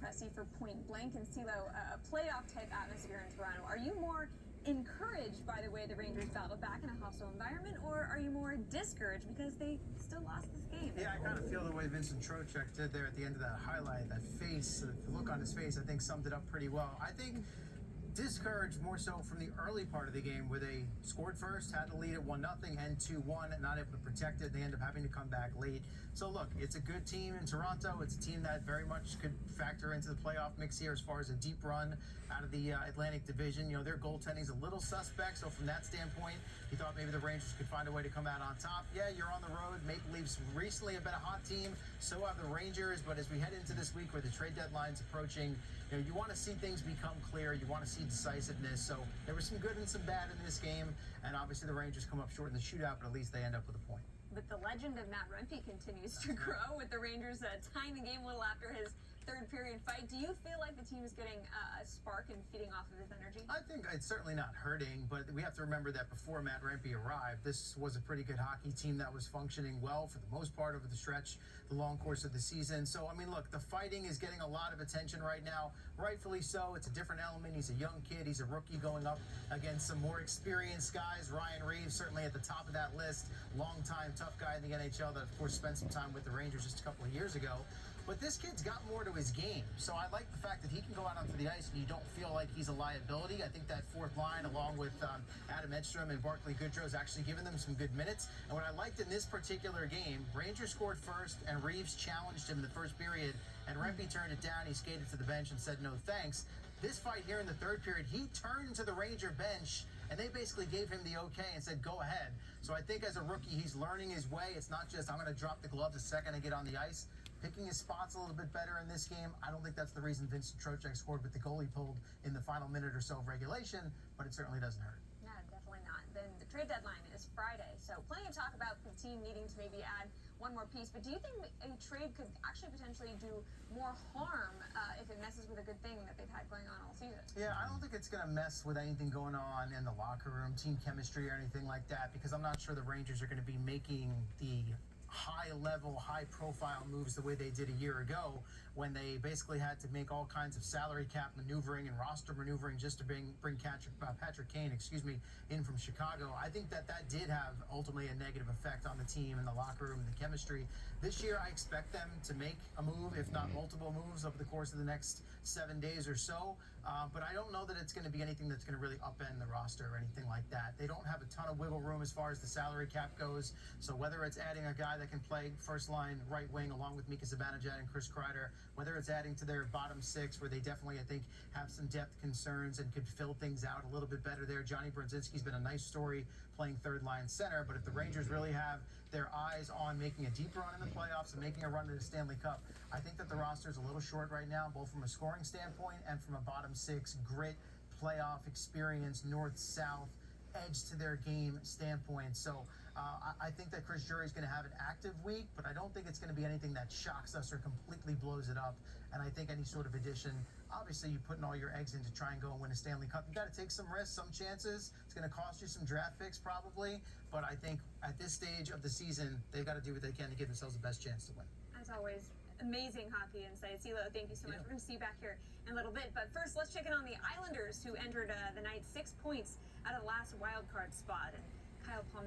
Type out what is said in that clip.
Cressy for Point Blank and CeeLo, a playoff-type atmosphere in Toronto. Are you more encouraged by the way the Rangers battled back in a hostile environment, or are you more discouraged because they still lost this game? Yeah, I kind of feel the way Vincent Trocheck did there at the end of that highlight. That face, the look on his face, I think summed it up pretty well. I think discouraged more so from the early part of the game where they scored first, had to lead at 1-0 and 2-1, not able to protect it. They end up having to come back late. So look, it's a good team in Toronto. It's a team that very much could factor into the playoff mix here as far as a deep run out of the Atlantic Division. You know, their goaltending's a little suspect, so from that standpoint, you thought maybe the Rangers could find a way to come out on top. Yeah, you're on the road. Maple Leafs recently have been a hot team, so have the Rangers, but as we head into this week where the trade deadline's approaching, you know, you want to see things become clear. You want to see decisiveness. So there was some good and some bad in this game, and obviously the Rangers come up short in the shootout, but at least they end up with a point. But the legend of Matt Rempe continues to grow, with the Rangers tying the game a little after his third period fight. Do you feel like the team is getting a spark and feeding off of his energy? I think it's certainly not hurting, but we have to remember that before Matt Rempe arrived, this was a pretty good hockey team that was functioning well for the most part over the stretch, the long course of the season. So, I mean, look, the fighting is getting a lot of attention right now, rightfully so. It's a different element. He's a young kid. He's a rookie going up against some more experienced guys. Ryan Reeves, certainly at the top of that list, long-time tough guy in the NHL that, of course, spent some time with the Rangers just a couple of years ago. But this kid's got more to his game. So I like the fact that he can go out onto the ice and you don't feel like he's a liability. I think that fourth line, along with Adam Edstrom and Barclay Goodrow, is actually giving them some good minutes. And what I liked in this particular game, Rangers scored first and Reeves challenged him in the first period, and Rempe turned it down. He skated to the bench and said no thanks. This fight here in the third period, he turned to the Ranger bench and they basically gave him the okay and said, go ahead. So I think as a rookie, he's learning his way. It's not just, I'm going to drop the gloves the second I get on the ice. Picking his spots a little bit better in this game. I don't think that's the reason Vincent Trocheck scored with the goal he pulled in the final minute or so of regulation, but it certainly doesn't hurt. No, definitely not. Then the trade deadline is Friday, so plenty of talk about the team needing to maybe add one more piece. But do you think a trade could actually potentially do more harm if it messes with a good thing that they've had going on all season? Yeah, I don't think it's going to mess with anything going on in the locker room, team chemistry, or anything like that, because I'm not sure the Rangers are going to be making the high-level, high-profile moves the way they did a year ago, when they basically had to make all kinds of salary cap maneuvering and roster maneuvering just to bring Patrick Kane, in from Chicago. I think that did have ultimately a negative effect on the team and the locker room and the chemistry. This year, I expect them to make a move, if not multiple moves, over the course of the next 7 days or so. But I don't know that it's going to be anything that's going to really upend the roster or anything like that. They don't have a ton of wiggle room as far as the salary cap goes. So whether it's adding a guy that can play first line right wing along with Mika Zibanejad and Chris Kreider, whether it's adding to their bottom six where they definitely, I think, have some depth concerns and could fill things out a little bit better there. Johnny Brodzinski's been a nice story playing third line center, but if the Rangers really have their eyes on making a deep run in the playoffs and making a run to the Stanley Cup, I think that the roster is a little short right now, both from a scoring standpoint and from a bottom six grit, playoff experience, north-south edge to their game standpoint. So I think that Chris Drury is going to have an active week, but I don't think it's going to be anything that shocks us or completely blows it up. And I think any sort of addition, obviously you're putting all your eggs in to try and go and win a Stanley Cup. You got to take some risks, some chances. It's going to cost you some draft picks probably, but I think at this stage of the season, they've got to do what they can to give themselves the best chance to win. As always, amazing hockey insight. CeeLo, thank you so much. We're going to see you back here in a little bit. But first, let's check in on the Islanders, who entered the night 6 points out of the last wild card spot. And Kyle Palmieri